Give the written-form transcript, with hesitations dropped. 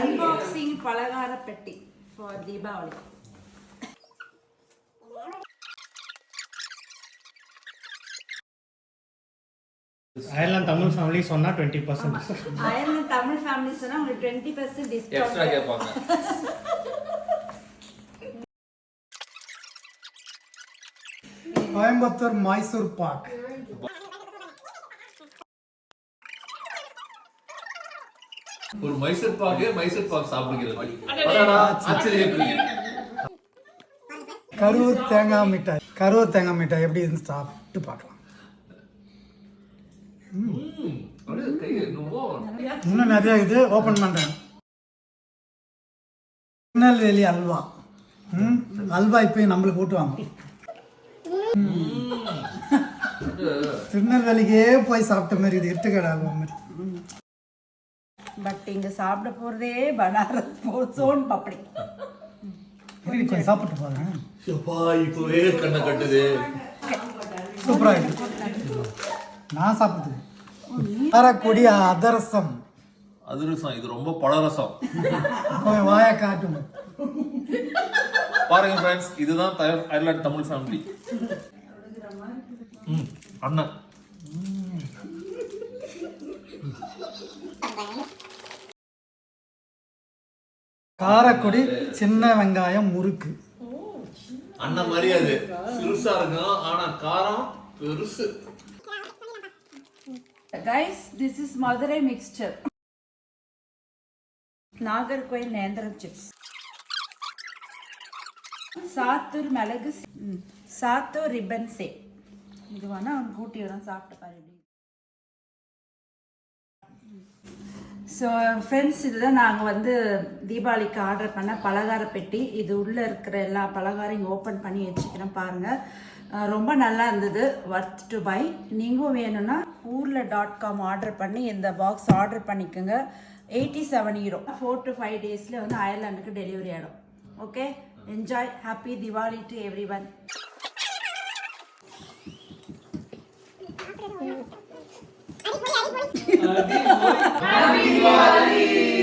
Unboxing Palakara Petti for Diwali. Ireland Tamil family சொன்னா 20%. Ireland Tamil family சொன்னா உங்களுக்கு 20% discount. Extra கேட்பாங்க. கோயம்புத்தூர் மைசூர் பாக். ஒரு மைசூர் பாக் சாப்பிடுகிறது. கரூர் தேங்காய் மிட்டாய் எப்படி இருந்து சாப்பிட்டு பார்க்கலாம். இன்னும் நிறைய இது ஓபன் பண்றேன். திருநெல்வேலி அல்வா. அல்வா இப்பயும் நம்மளுக்கு ஊட்டுவாங்க. திருநெல்வேலிக்கே போய் சாப்பிட்ட மாதிரி இது எட்டுக்கடை மாதிரி. பட் இங்க சாப்பிட போறதே பனாரஸ் சோன் பப்படி. கொஞ்சம் சாப்பிட்டு பாருங்க. இப்பவே கண்ணை கட்டுது. சூப்பரா இருக்கு. நான் சாப்பிட்டு காரக்குடி அதிரசம். இது ரொம்ப பழரசம். வாயை காட்டும் பாருங்க ஃப்ரெண்ட்ஸ், இதுதான் அயர்லாந்து தமிழ் ஃபேமிலி. அண்ணன் காரக்குடி சின்ன வெங்காயம் முறுக்கு. அண்ணன் மாதிரி அது சிறுசா இருக்கும், ஆனா காரம் பெருசு. Guys, this is Madurai mixture. Nagercoil nendran chips, Sattur மிளகு, சாத்தூர் ரிப்பன் சே. இது வேணா அவன் கூட்டி வரும், சாப்பிட்டு பாரு. ஸோ ஃப்ரெண்ட்ஸ், இதுதான் நாங்கள் வந்து தீபாவளிக்கு ஆர்டர் பண்ண பலகார பெட்டி. இது உள்ளே இருக்கிற எல்லா பலகாரையும் ஓப்பன் பண்ணி வச்சுக்கிறேன் பாருங்கள். ரொம்ப நல்லா இருந்தது, ஒர்த் டு பை. நீங்களும் வேணும்னா ஊரில்.com ஆர்டர் பண்ணி இந்த பாக்ஸ் ஆர்டர் பண்ணிக்கோங்க. 87 euro. 4 to 5 daysல வந்து அயர்லாண்டுக்கு டெலிவரி ஆகிடும். Okay, enjoy. Happy Diwali to every one. Happy Diwali!